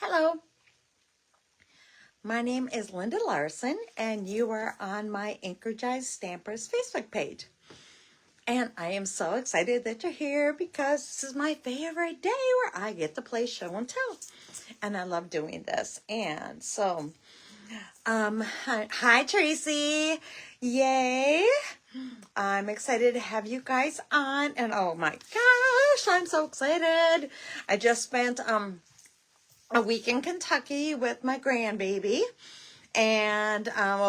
Hello, my name is Linda Larson, and you are on my Inkergized Stampers Facebook page. And I am so excited that you're here because this is my favorite day where I get to play show and tell. And I love doing this. And so, hi Tracy. Yay. I'm excited to have you guys on. And oh my gosh, I'm so excited. I just spent a week in Kentucky with my grandbaby. And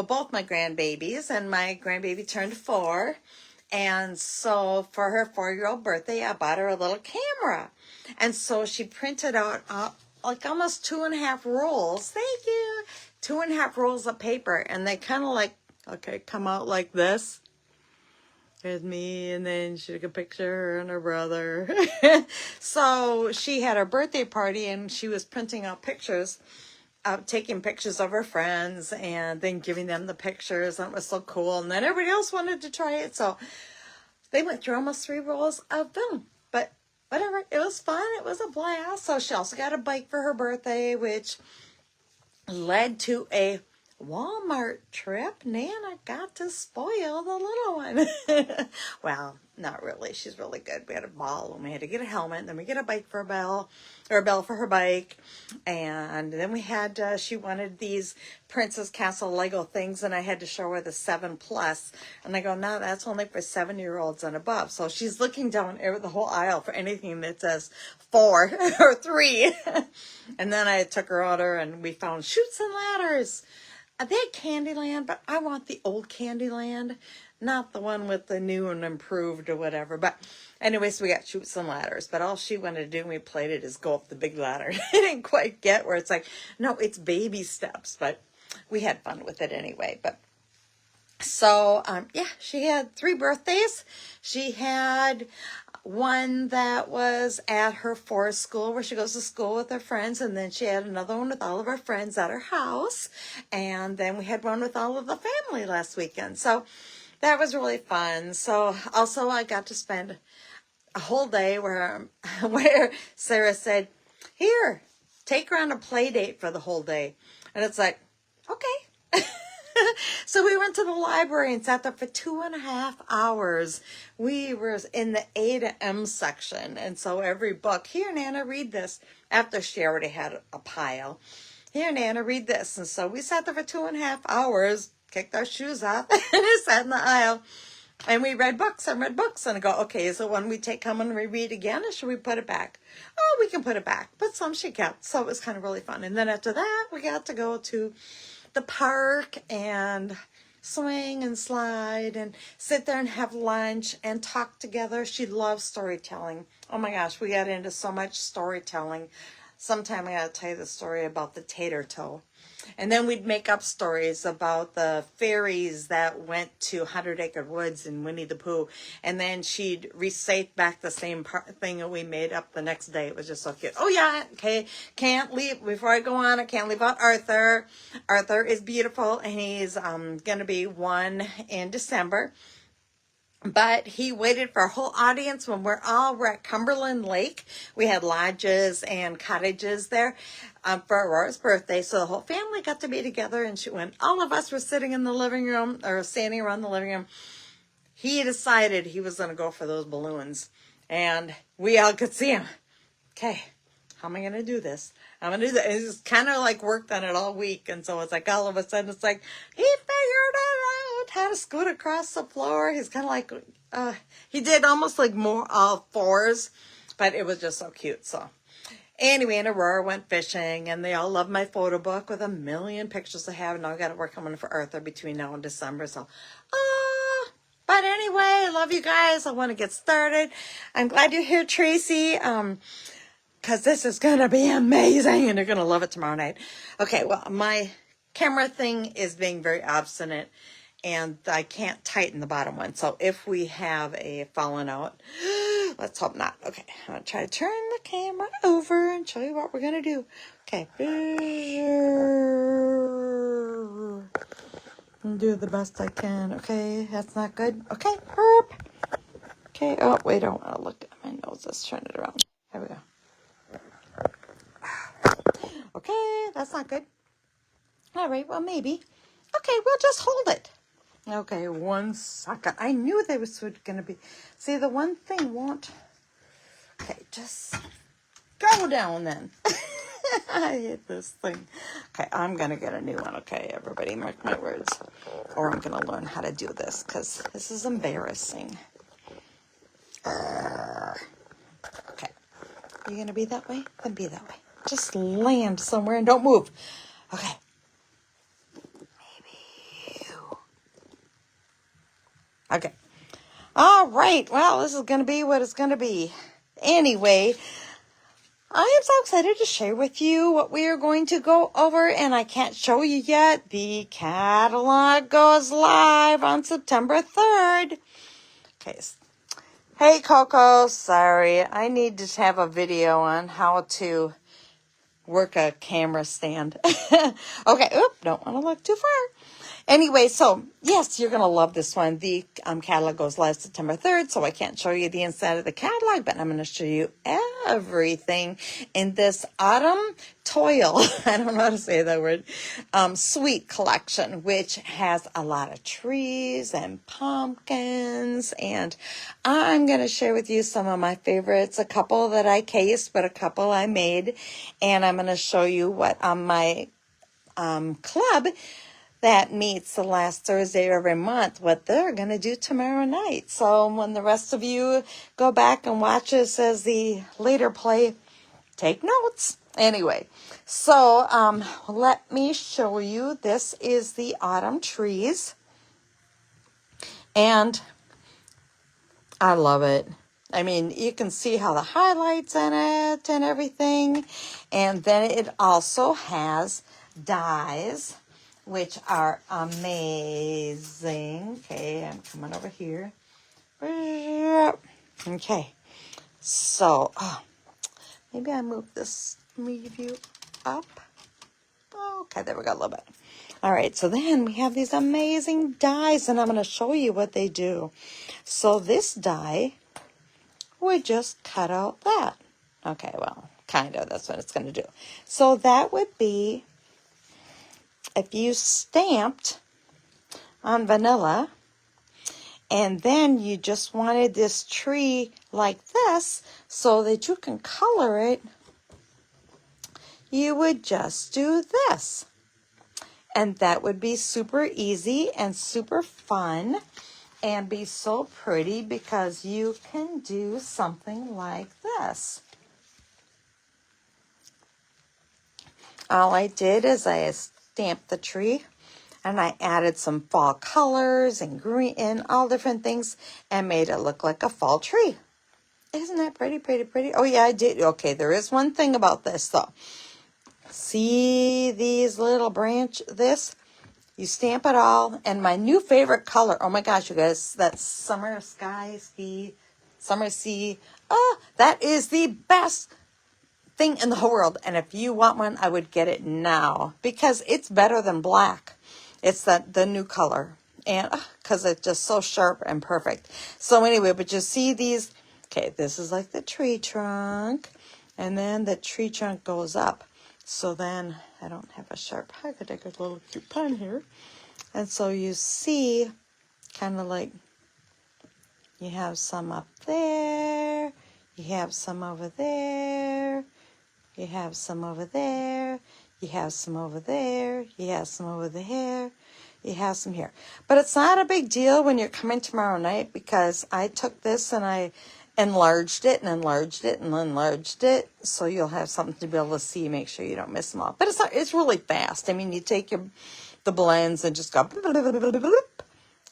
both my grandbabies, and my grandbaby turned 4. And so for her 4-year-old birthday, I bought her a little camera. And so she printed out like almost 2.5 rolls. Thank you. 2.5 rolls of paper. And they kind of come out like this. There's me, and then she took a picture of her and her brother. So she had her birthday party, and she was printing out pictures, taking pictures of her friends, and then giving them the pictures. And it was so cool. And then everybody else wanted to try it. So they went through almost 3 rolls of film. But whatever, it was fun. It was a blast. So she also got a bike for her birthday, which led to a Walmart trip. Nana got to spoil the little one. Well, not really. She's really good. We had a ball, and we had to get a helmet, and then we get a bike for a bell, or a bell for her bike. And then we had, she wanted these Princess Castle Lego things, and I had to show her the 7+. And I go, no, that's only for 7-year-olds and above. So she's looking down the whole aisle for anything that says 4 or 3. And then I took her out, and we found Chutes and Ladders. They had Candyland, but I want the old Candyland, not the one with the new and improved or whatever. But anyway, so we got Chutes and Ladders. But all she wanted to do when we played it is go up the big ladder. I didn't quite get where it's like, no, it's baby steps. But we had fun with it anyway. But so, yeah, she had 3 birthdays. She had one that was at her forest school where she goes to school with her friends, and then she had another one with all of her friends at her house, and then we had one with all of the family last weekend. So that was really fun. So also I got to spend a whole day where Sarah said, here, take her on a play date for the whole day. And it's like, okay. So we went to the library and sat there for 2.5 hours. We were in the A to M section. And so every book, here, Nana, read this. After she already had a pile. Here, Nana, read this. And so we sat there for 2.5 hours, kicked our shoes off, and sat in the aisle. And we read books and read books. And I go, okay, is it one we take home and we read again, or should we put it back? Oh, we can put it back. But some she kept. So it was kind of really fun. And then after that, we got to go to the park and swing and slide and sit there and have lunch and talk together. She loves storytelling. Oh my gosh, we got into so much storytelling. Sometime I gotta tell you the story about the tater toe. And then we'd make up stories about the fairies that went to 100 Acre Woods in Winnie the Pooh. And then she'd recite back the same thing that we made up the next day. It was just so cute. Oh yeah, okay. Can't leave, before I go on, I can't leave out Arthur. Arthur is beautiful, and he's going to be 1 in December. But he waited for a whole audience when we're at Cumberland Lake. We had lodges and cottages there for Aurora's birthday. So the whole family got to be together. And when all of us were sitting in the living room, or standing around the living room, he decided he was going to go for those balloons. And we all could see him. Okay, how am I going to do this? I'm going to do that. He's kind of like worked on it all week. And so it's like all of a sudden it's like, he figured it out how to scoot across the floor. He's kind of like, he did almost like more all 4s, but it was just so cute. So anyway, and Aurora went fishing, and they all love my photo book with 1 million pictures I have. Now I got to work on one for Arthur between now and December. So, but anyway, I love you guys. I want to get started. I'm glad you're here, Tracy. Because this is going to be amazing, and you're going to love it tomorrow night. Okay, well, my camera thing is being very obstinate, and I can't tighten the bottom one. So if we have a falling out, let's hope not. Okay, I'm going to try to turn the camera over and show you what we're going to do. Okay. I'll do the best I can. Okay, that's not good. Okay, herp. Okay, oh, wait, I don't want to look at my nose. Let's turn it around. There we go. Okay, that's not good. All right, well, maybe. Okay, we'll just hold it. Okay, 1 second. I knew they was going to be. See, the one thing won't. Okay, just go down then. I hate this thing. Okay, I'm going to get a new one. Okay, everybody, mark my words. Or I'm going to learn how to do this because this is embarrassing. Okay, you going to be that way? Then be that way. Just land somewhere and don't move. Okay. Maybe you. Okay. All right. Well, this is going to be what it's going to be. Anyway, I am so excited to share with you what we are going to go over, and I can't show you yet. The catalog goes live on September 3rd. Okay. Hey, Coco. Sorry. I need to have a video on how to work a camera stand. Okay. Oop, don't want to look too far. Anyway, so yes, you're going to love this one. The catalog goes live September 3rd, so I can't show you the inside of the catalog, but I'm going to show you everything in this Autumn Toile, I don't know how to say that word, Suite collection, which has a lot of trees and pumpkins, and I'm going to share with you some of my favorites, a couple that I cased, but a couple I made, and I'm going to show you what my club that meets the last Thursday of every month, what they're going to do tomorrow night. So when the rest of you go back and watch this as the later play, take notes. Anyway, so let me show you. This is the autumn trees. And I love it. I mean, you can see how the highlights in it and everything. And then it also has dies, which are amazing. Okay, I'm coming over here. Okay, so maybe I move you up. Okay, there we go, a little bit. All right, so then we have these amazing dies, and I'm going to show you what they do. So this die would just cut out that. Okay, well, kind of, that's what it's going to do. So that would be, if you stamped on vanilla, and then you just wanted this tree like this so that you can color it, you would just do this. And that would be super easy and super fun and be so pretty because you can do something like this. All I did is I stamped the tree and I added some fall colors and green and all different things and made it look like a fall tree. Isn't that pretty, pretty, pretty? Oh, yeah, I did. Okay, there is one thing about this, though. See these little this? You stamp it all. And my new favorite color, oh, my gosh, you guys, that summer sea. That is the best thing in the whole world. And if you want one, I would get it now because it's better than black. It's the new color, and because it's just so sharp and perfect. So anyway, but you see these, okay, this is like the tree trunk, and then the tree trunk goes up. So then I don't have a sharp, I could take a little cute pen here. And so you see kind of like you have some up there, you have some over there, you have some over there, you have some over there, you have some over there, you have some here. But it's not a big deal when you're coming tomorrow night because I took this and I enlarged it and enlarged it and enlarged it. So you'll have something to be able to see, make sure you don't miss them all. But it's really fast. I mean, you take the blends and just go,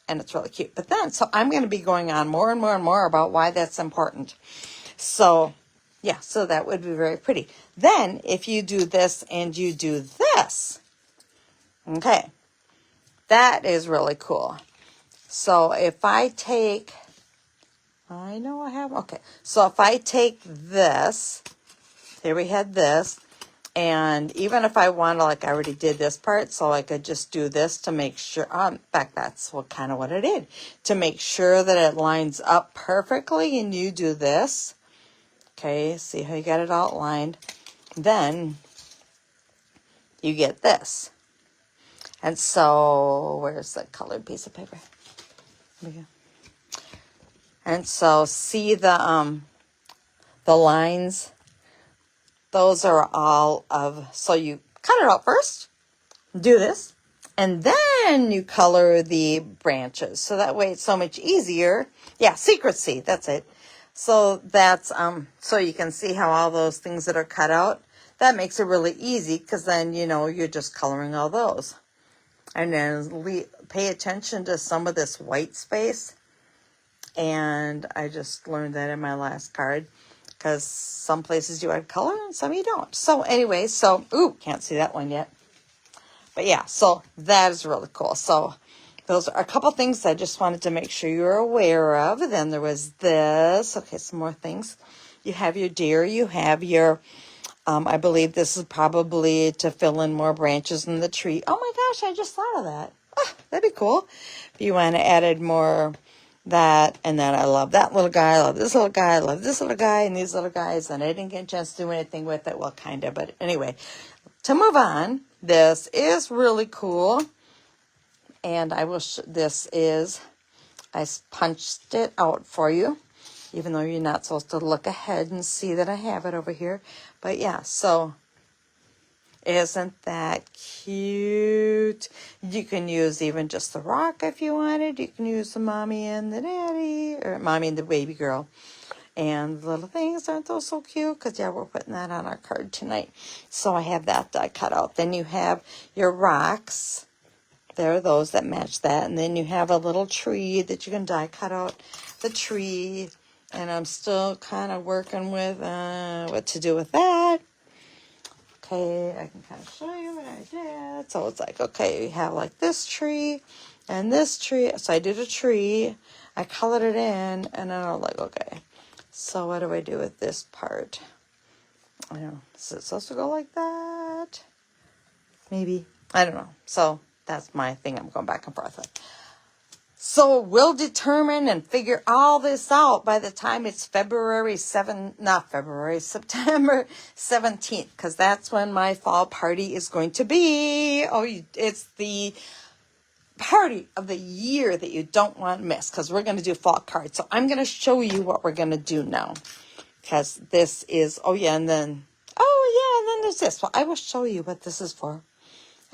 and it's really cute. But then, so I'm going to be going on more and more and more about why that's important. So yeah, so that would be very pretty. Then if you do this and you do this, okay, that is really cool. So if I take, so if I take this, here we had this, and even if I want to, like I already did this part, so I could just do this to make sure, in fact, that's kind of what I did, to make sure that it lines up perfectly, and you do this. Okay, see how you got it outlined. Then you get this. And so, where's the colored piece of paper? Here we go. And so, see the lines? Those are all of, so you cut it out first, do this, and then you color the branches. So that way it's so much easier. Yeah, secrecy, that's it. So that's, so you can see how all those things that are cut out, that makes it really easy because then, you know, you're just coloring all those. And then pay attention to some of this white space. And I just learned that in my last card. Because some places you add color and some you don't. So anyway, so, ooh, can't see that one yet. But yeah, so that is really cool. So those are a couple things I just wanted to make sure you're aware of. Then there was this. Okay, some more things. You have your deer. You have your, I believe this is probably to fill in more branches in the tree. Oh my gosh, I just thought of that. Oh, that'd be cool. If you want to add more that, and then I love that little guy, I love this little guy, I love this little guy, and these little guys, and I didn't get a chance to do anything with it. Well, kind of, but anyway, to move on, this is really cool, and I will, this is, I punched it out for you, even though you're not supposed to look ahead and see that I have it over here, but yeah, so isn't that cute? You can use even just the rock if you wanted. You can use the mommy and the daddy, or mommy and the baby girl. And the little things, aren't those so cute? Because, yeah, we're putting that on our card tonight. So I have that die cut out. Then you have your rocks. There are those that match that. And then you have a little tree that you can die cut out the tree. And I'm still kind of working with what to do with that. Okay, I can kind of show you what I did. So it's like, okay, you have like this tree and this tree. So I did a tree. I colored it in, and then I'm like, okay, so what do I do with this part? I don't know. Is it supposed to go like that? Maybe. I don't know. So that's my thing I'm going back and forth with. So we'll determine and figure all this out by the time it's September 17th, because that's when my fall party is going to be. Oh, it's the party of the year that you don't want to miss, because we're going to do fall cards. So I'm going to show you what we're going to do now, because this is, and then there's this. Well, I will show you what this is for.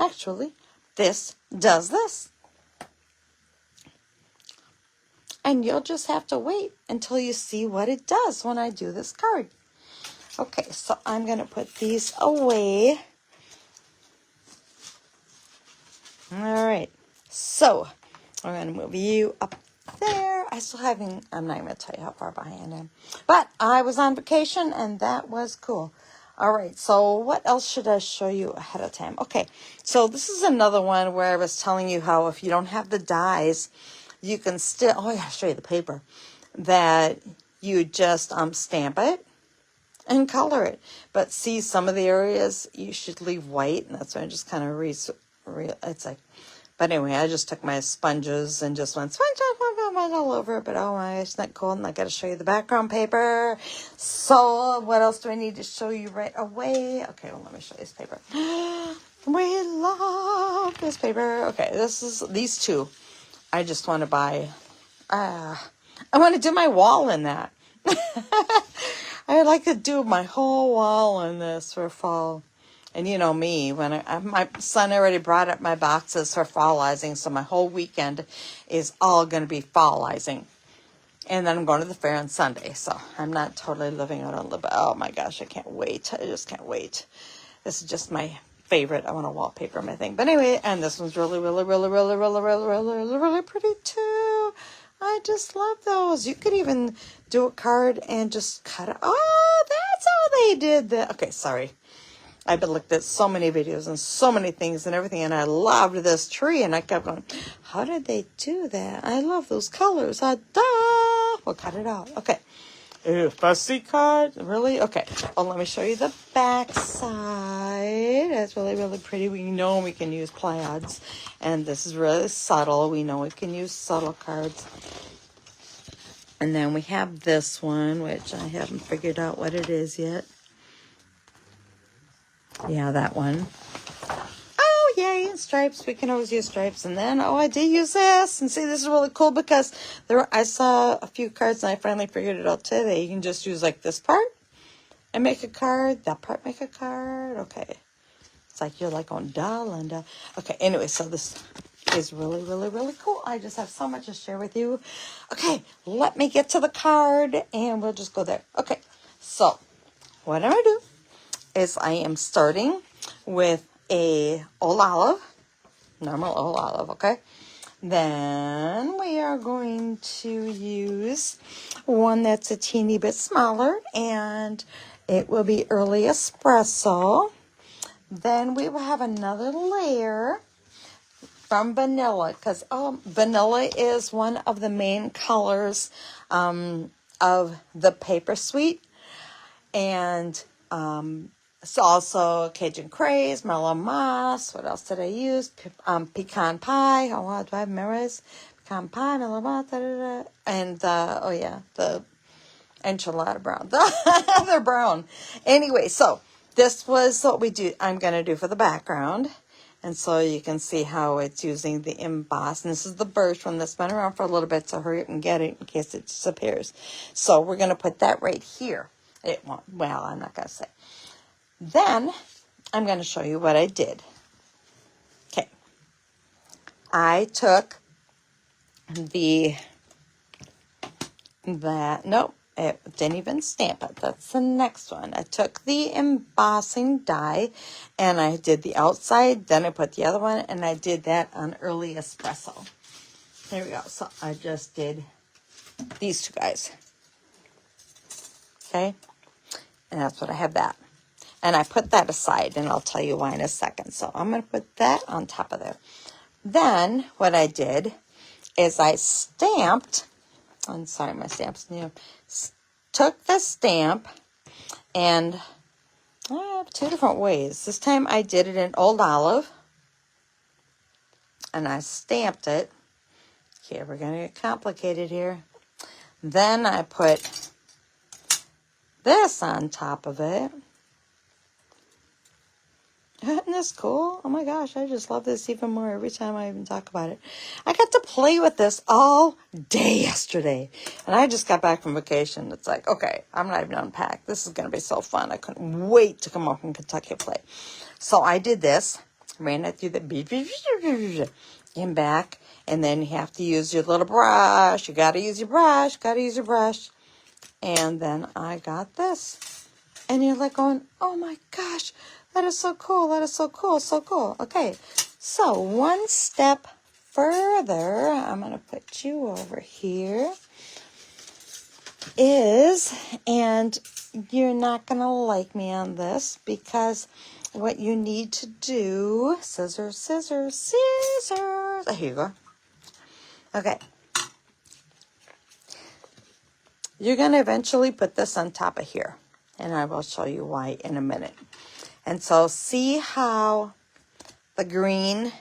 Actually, this does this. And you'll just have to wait until you see what it does when I do this card. Okay, so I'm going to put these away. All right, so I'm going to move you up there. I'm not going to tell you how far behind I am. But I was on vacation, and that was cool. All right, so what else should I show you ahead of time? Okay, so this is another one where I was telling you how if you don't have the dies, you can still, I gotta show you the paper, that you just stamp it and color it. But see, some of the areas you should leave white, and that's why I just kind of it's like, but anyway, I just took my sponges and just went sponge all over it. But oh my, isn't that cool? And I got to show you the background paper. So what else do I need to show you right away? Okay, well, let me show you this paper. We love this paper. Okay, these two. I just want to buy, I want to do my wall in that. I would like to do my whole wall in this for fall. And you know me, when my son already brought up my boxes for fallizing, so my whole weekend is all going to be fallizing. And then I'm going to the fair on Sunday, so I'm not totally living out on the, oh my gosh, I can't wait. I just can't wait. This is just my favorite. I want to wallpaper my thing. But anyway, and this one's really, really, really, really, really, really, really, really, really pretty too. I just love those. You could even do a card and just cut it. Oh, that's how they did that. Okay, sorry. I've been looked at so many videos and so many things and everything, and I loved this tree, and I kept going, how did they do that? I love those colors. We'll cut it out. Okay. Ew, fussy cut? Really? Okay. Well, let me show you the back side. That's really, really pretty. We know we can use plaids, and this is really subtle. We know we can use subtle cards. And then we have this one, which I haven't figured out what it is yet. Yeah, that one. in stripes. We can always use stripes. And then, I did use this. And see, this is really cool because I saw a few cards and I finally figured it out today. You can just use like this part and make a card. That part, make a card. Okay. It's like you're like on duh, Linda. Okay, anyway, so this is really, really, really cool. I just have so much to share with you. Okay, let me get to the card and we'll just go there. Okay, so what I'm going to do is I am starting with a old olive, normal old olive, okay? Then we are going to use one that's a teeny bit smaller, and it will be early espresso. Then we will have another layer from vanilla, because vanilla is one of the main colors of the paper suite. And it's also Cajun Craze, Mellow Moss. What else did I use? Pecan pie. Oh, wow, do I have memorized? Pecan pie, Mellow Moss, and the enchilada brown. They're brown. Anyway, so this was what I'm going to do for the background. And so you can see how it's using the emboss. And this is the birch one that's been around for a little bit, so hurry up and get it in case it disappears. So we're going to put that right here. It won't, well, I'm not going to say. Then I'm going to show you what I did. Okay. I took nope, it didn't even stamp it. That's the next one. I took the embossing die and I did the outside. Then I put the other one and I did that on early espresso. There we go. So I just did these two guys. Okay. And that's what I have that. And I put that aside, and I'll tell you why in a second. So I'm going to put that on top of there. Then what I did is I stamped, I'm sorry, my stamp's new. Took the stamp, and I have two different ways. This time I did it in old olive, and I stamped it. Okay, we're going to get complicated here. Then I put this on top of it. Isn't this cool? Oh my gosh, I just love this even more every time I even talk about it. I got to play with this all day yesterday. And I just got back from vacation. It's like, okay, I'm not even unpacked. This is going to be so fun. I couldn't wait to come home from Kentucky and play. So I did this. Ran it through the in back. And then you have to use your little brush. You got to use your brush. Got to use your brush. And then I got this. And you're like going, oh my gosh, that is so cool. That is so cool. So cool. Okay. So one step further, I'm going to put you over here, and you're not going to like me on this because what you need to do, scissors, scissors, scissors. Here you go. Okay. You're going to eventually put this on top of here. And I will show you why in a minute. And so see how the green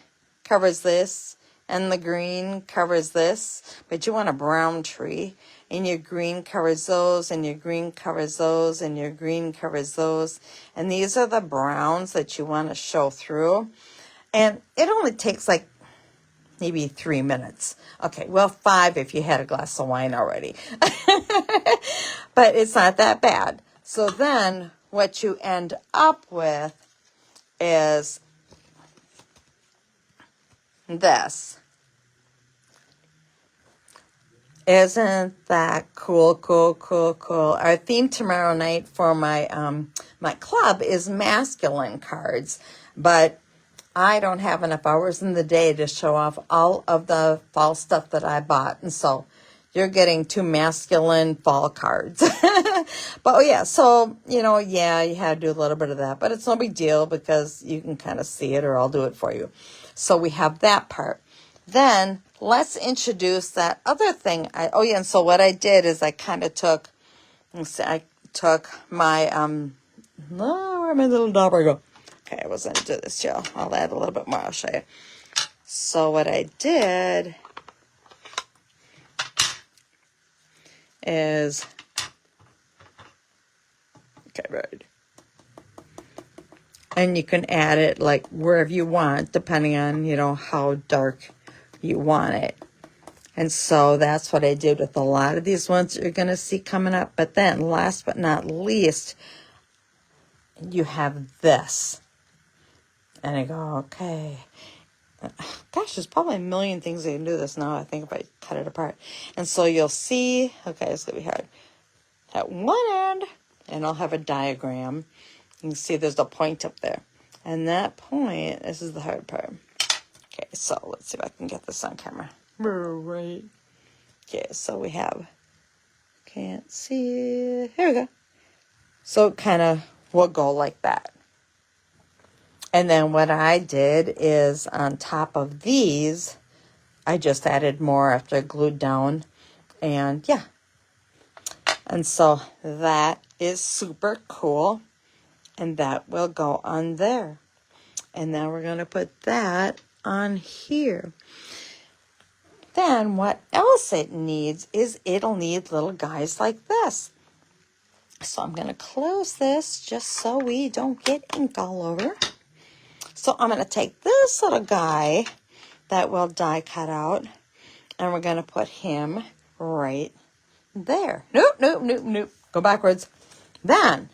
covers this and the green covers this. But you want a brown tree. And your green covers those and your green covers those and your green covers those. And these are the browns that you want to show through. And it only takes like maybe 3 minutes. Okay, well 5 if you had a glass of wine already. But it's not that bad. So then what you end up with is this. Isn't that cool, cool, cool, cool? Our theme tomorrow night for my my club is masculine cards, but I don't have enough hours in the day to show off all of the fall stuff that I bought. And so you're getting 2 masculine fall cards. But oh yeah, so, you had to do a little bit of that. But it's no big deal because you can kind of see it, or I'll do it for you. So we have that part. Then let's introduce that other thing. And so what I did is I kind of took my, where'd my little dauber go? Okay, I wasn't going to do this, y'all. I'll add a little bit more. I'll show you. So what I did is, And you can add it like wherever you want, depending on, you know, how dark you want it. And so that's what I did with a lot of these ones you're going to see coming up. But then last but not least, you have this. And I go, okay. Gosh, there's probably a million things I can do this now. I think if I cut it apart. And so you'll see, okay, it's going to be hard. At one end, and I'll have a diagram. You can see there's a point up there. And that point, this is the hard part. Okay, so let's see if I can get this on camera. Right. Okay, so we have, can't see, here we go. So it kind of will go like that. And then what I did is on top of these, I just added more after I glued down. And yeah. And so that is super cool. And that will go on there. And then we're going to put that on here. Then what else it needs is it'll need little guys like this. So I'm going to close this just so we don't get ink all over. So I'm going to take this little guy that will die cut out, and we're going to put him right there. Nope, nope, nope, nope. Go backwards. Then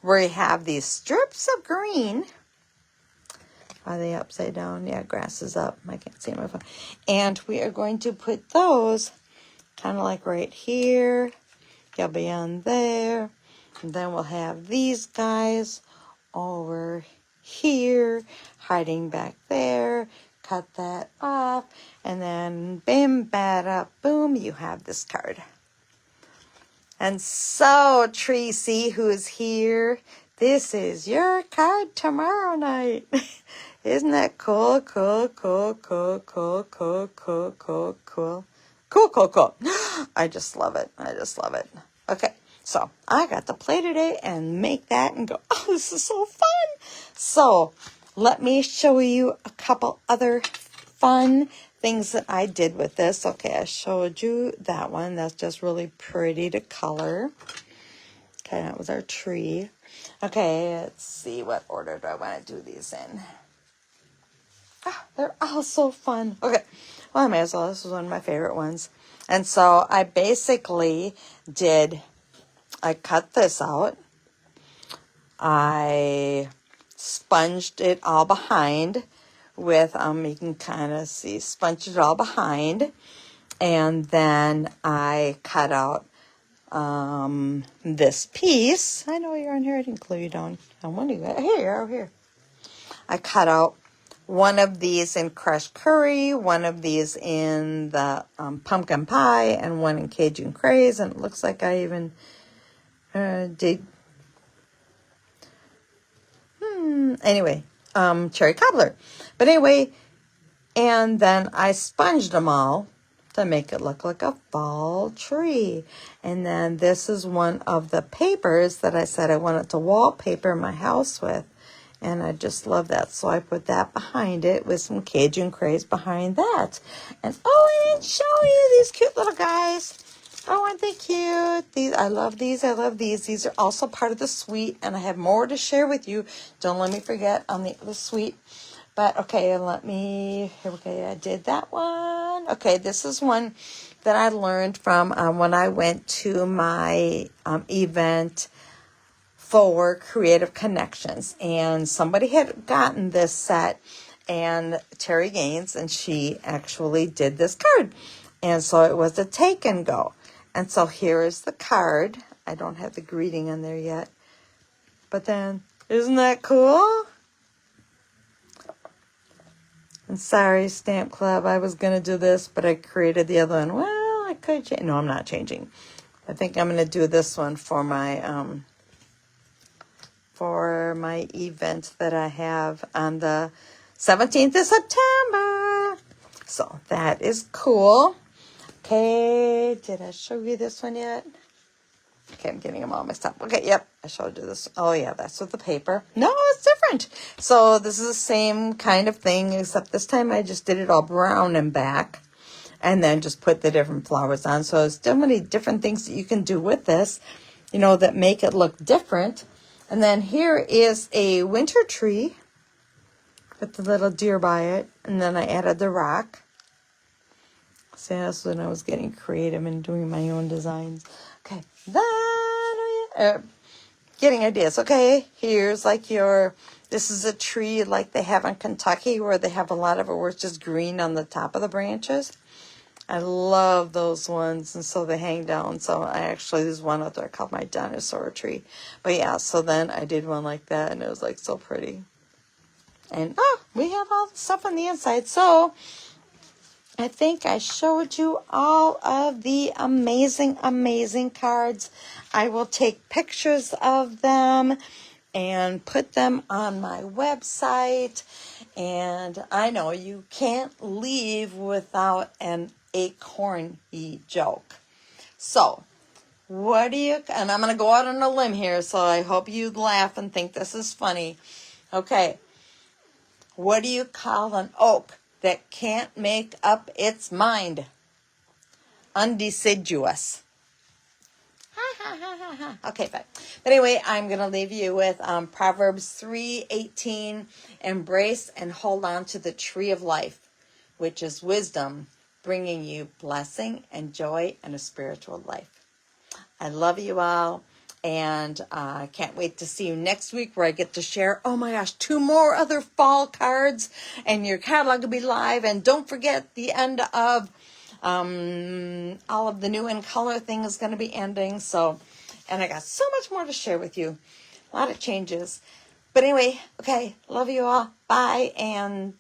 we have these strips of green. Are they upside down? Yeah, grass is up. I can't see my phone. And we are going to put those kind of like right here. They'll be on there. And then we'll have these guys over here, hiding back there. Cut that off. And then bim, bada, boom, you have this card. And so, Tracy, who's here, this is your card tomorrow night. Isn't that cool? Cool, cool, cool, cool, cool, cool, cool, cool. Cool, cool, cool. I just love it. I just love it. Okay, so I got to play today and make that and go, oh, this is so fun. So let me show you a couple other fun things that I did with this. Okay, I showed you that one. That's just really pretty to color. Okay, that was our tree. Okay, let's see, what order do I want to do these in? Ah, they're all so fun. Okay, well, I may as well. This is one of my favorite ones. And so I basically I cut this out. I sponged it all behind with, you can kind of see, sponged it all behind. And then I cut out this piece. I know you're on here. I didn't glue you down. I wonder you. Here you are, over here. I cut out one of these in crushed curry, one of these in the pumpkin pie, and one in Cajun craze. And it looks like I even did. Anyway, cherry cobbler. But anyway, and then I sponged them all to make it look like a fall tree. And then this is one of the papers that I said I wanted to wallpaper my house with. And I just love that. So I put that behind it with some Cajun craze behind that. And oh, I didn't show you these cute little guys. Oh, aren't they cute? These, I love these. I love these. These are also part of the suite. And I have more to share with you. Don't let me forget on the suite. But okay, okay, I did that one. Okay, this is one that I learned from when I went to my event for Creative Connections, and somebody had gotten this set, and Terry Gaines, and she actually did this card, and so it was a take and go. And so here is the card. I don't have the greeting on there yet, but then isn't that cool? And sorry, Stamp Club, I was gonna do this, but I created the other one. Well, I could change. No, I'm not changing. I think I'm gonna do this one for my event that I have on the 17th of September. So that is cool. Okay, did I show you this one yet? Okay, I'm getting them all mixed up. Okay, yep, I showed you this. Oh, yeah, that's with the paper. No, it's different. So this is the same kind of thing, except this time I just did it all brown and back, and then just put the different flowers on. So there's so many different things that you can do with this, that make it look different. And then here is a winter tree with the little deer by it. And then I added the rock. See, that's when I was getting creative and doing my own designs. Okay, then getting ideas. Okay, here's like this is a tree like they have in Kentucky where they have a lot of it where it's just green on the top of the branches. I love those ones, and so they hang down. So there's one out there called my dinosaur tree. But yeah, so then I did one like that, and it was like so pretty. And we have all the stuff on the inside. So I think I showed you all of the amazing, amazing cards. I will take pictures of them and put them on my website. And I know you can't leave without an acorn-y joke. So, and I'm going to go out on a limb here, so I hope you laugh and think this is funny. Okay. What do you call an oak that can't make up its mind? Undeciduous. Okay, fine. But anyway, I'm going to leave you with Proverbs 3:18. Embrace and hold on to the tree of life, which is wisdom, bringing you blessing and joy and a spiritual life. I love you all. And I can't wait to see you next week where I get to share, oh my gosh, 2 more other fall cards. And your catalog will be live. And don't forget the end of all of the new in color thing is going to be ending. So, and I got so much more to share with you. A lot of changes. But anyway, okay, love you all. Bye. And